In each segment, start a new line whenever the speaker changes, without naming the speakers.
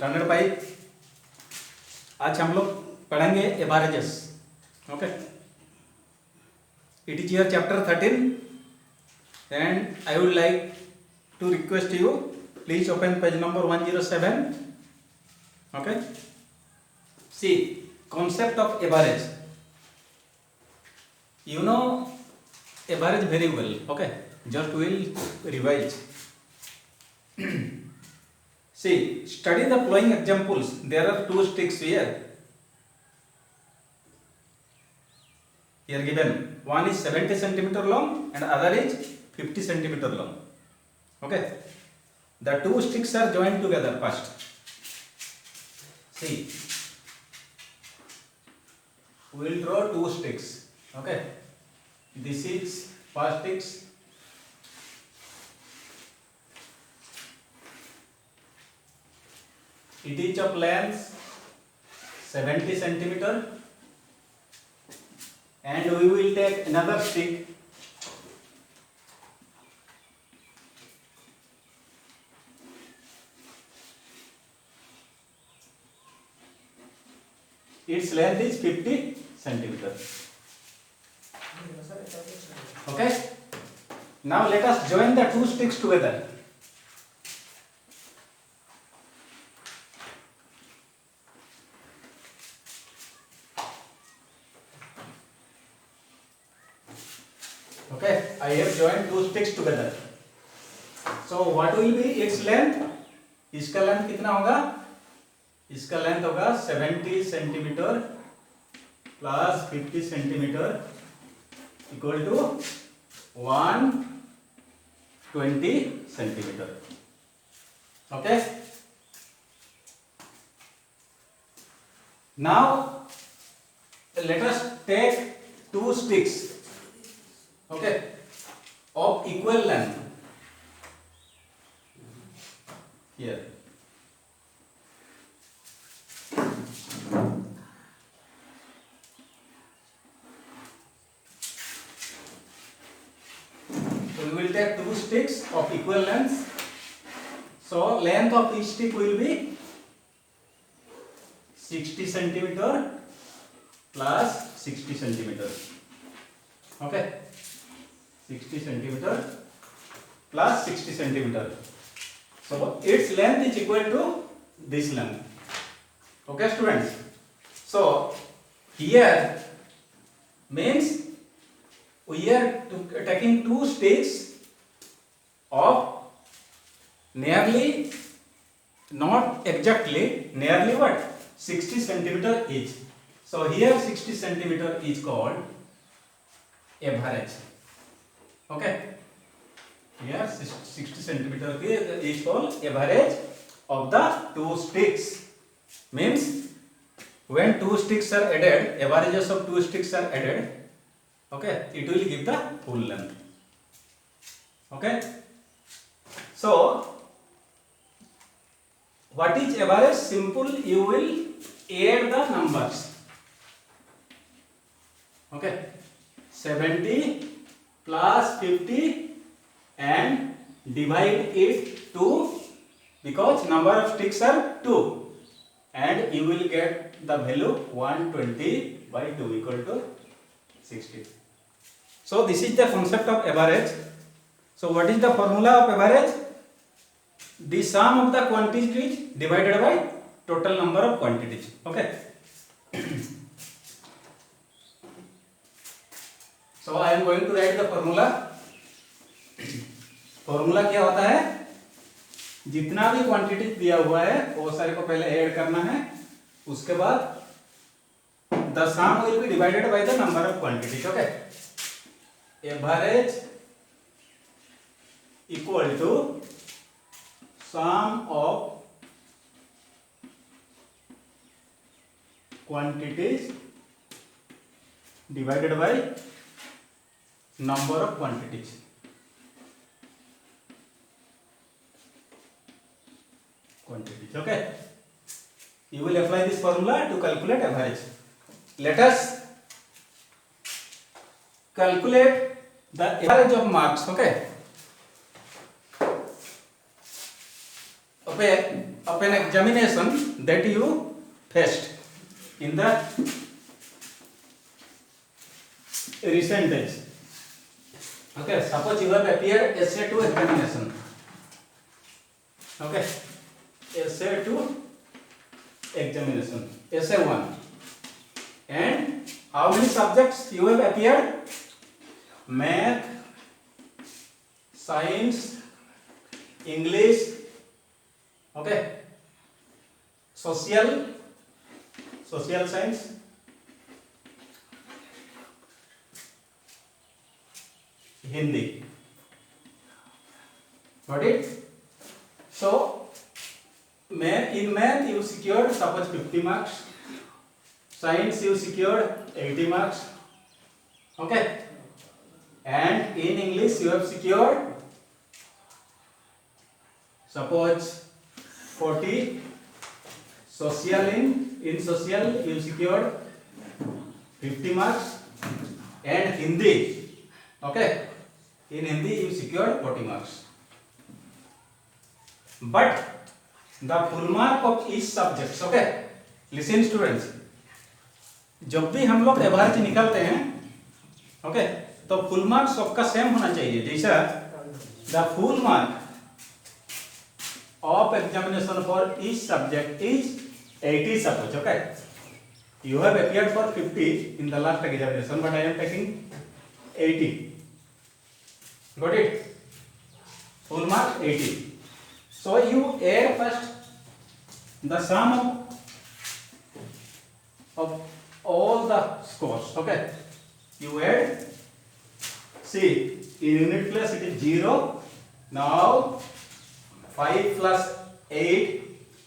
Standard 5 आज हम लोग पढ़ेंगे averages. Okay, it is your chapter 13 and I would like to request you please open page number 107. Okay, see concept of average. You know average very well. Okay, just we'll revise. See, study the following examples. There are two sticks here given. One is 70 centimeter long and other is 50 centimeter long. Okay, the two sticks are joined together first. See, we will draw two sticks. Okay, this is first sticks. It is of length 70 centimeter and we will take another stick. Its length is 50 centimeter. Okay, now let us join the two sticks together. Okay, I have joined two sticks together. So what will be its length? इसका length कितना होगा? इसका length होगा 70 centimetre plus 50 centimetre equal to 120 centimetre. Okay, now let us take two sticks, okay, of equal length here. So we will take two sticks of equal length. So length of each stick will be 60 centimeter plus 60 centimeter. Okay, 60 centimeter plus 60 centimeter. So its length is equal to this length. Okay, students. So here means we are taking two sticks of nearly, not exactly, nearly what? 60 centimeter each. So here 60 centimeter is called average. Okay, here 60 centimeter is called average of the two sticks. Means when two sticks are added, averages of two sticks are added. Okay, it will give the full length. Okay, so what is average? Simple, you will add the numbers. Okay, 70 plus 50 and divide it 2 because number of sticks are 2 and you will get the value 120 by 2 equal to 60. So this is the concept of average. So what is the formula of average? The sum of the quantities divided by total number of quantities. Okay. So I am going to write the formula. Formula क्या होता है? जितना भी quantity दिया हुआ है वो सारे को पहले ऐड करना है, उसके बाद the sum will be divided by the number of quantities. Okay, average equal to sum of quantities divided by number of quantities. Quantities. Okay, you will apply this formula to calculate average. Let us calculate the average of marks. Okay, of an examination that you faced in the recent days. Okay, suppose you have appeared essay 2 examination. Okay, essay 2 examination, essay 1. And how many subjects you have appeared? Math, science, English, okay, social science, Hindi. Got it? So, in math you secured suppose 50 marks, science you secured 80 marks, okay, and in English you have secured suppose 40, social in social you secured 50 marks, and Hindi, okay, in Hindi you secured 40 marks. But the full mark of each subject, okay, listen students, जब भी हम लोग average निकालते हैं, okay, तो full mark सबका same होना चाहिए. जैसा the full mark of examination for each subject is 80 suppose, okay, you have appeared for 50 in the last examination but I am taking 80. Got it? Full mark 80. So you add first the sum of all the scores, okay, you add, see, in unit class it is 0. Now 5 plus 8,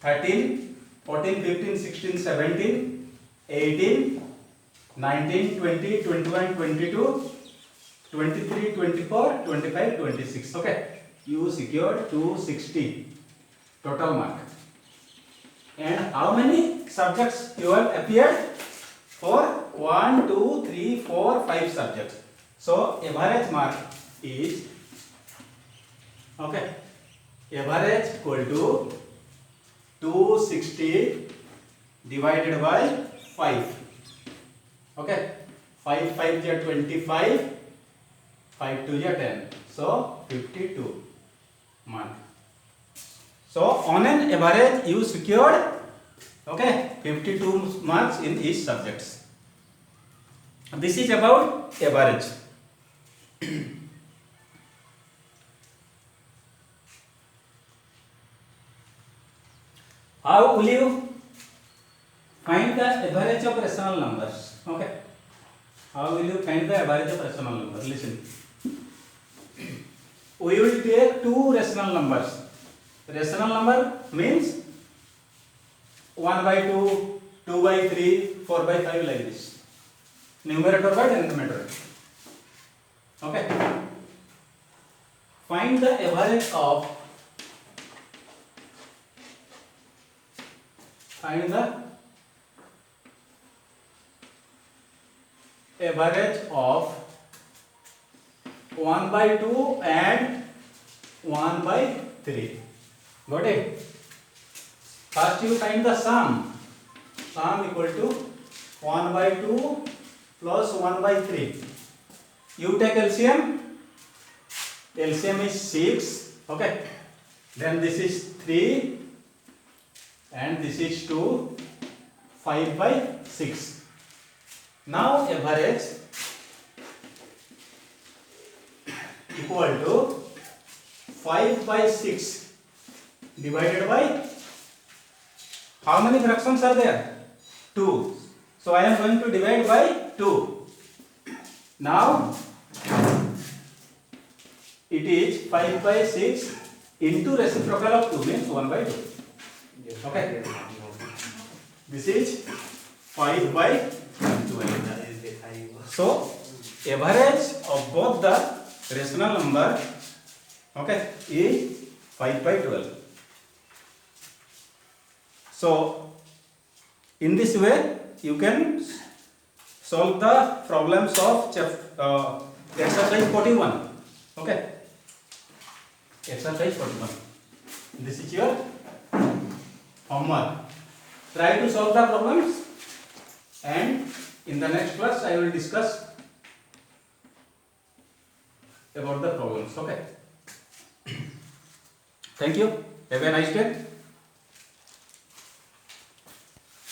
13, 14, 15, 16, 17, 18, 19, 20, 21, 22, 23, 24, 25, 26. Okay, you secured 260 total mark. And how many subjects you have appeared? For 1, 2, 3, 4, 5 subjects. So average mark is, okay, average equal to 260 divided by 5. Okay, 5 5 is 25, 5 2 is 10. So 52 mark. So on an average you secured, okay, 52 marks in each subjects. This is about average. How will you find the average of rational numbers? Okay. How will you find the average of rational numbers? Listen. We will take two rational numbers. Rational number means 1 by 2, 2 by 3, 4 by 5 like this. Numerator by denominator. Okay. Find the average of average of 1 by 2 and 1 by 3. Got it? First you find the sum. Sum equal to 1 by 2 plus 1 by 3. You take LCM. LCM is 6. Okay. Then this is 3. And this is 2, 5 by 6. Now average equal to 5 by 6 divided by, how many fractions are there? 2. So I am going to divide by 2. Now it is 5 by 6 into reciprocal of 2 means 1 by 2. Okay, this is 5 by 12. So average of both the rational number, okay, is 5 by 12. So in this way you can solve the problems of exercise 41. Okay, exercise 41. This is your homework. Try to solve the problems, and in the next class I will discuss about the problems. Okay. Thank you. Have a nice day.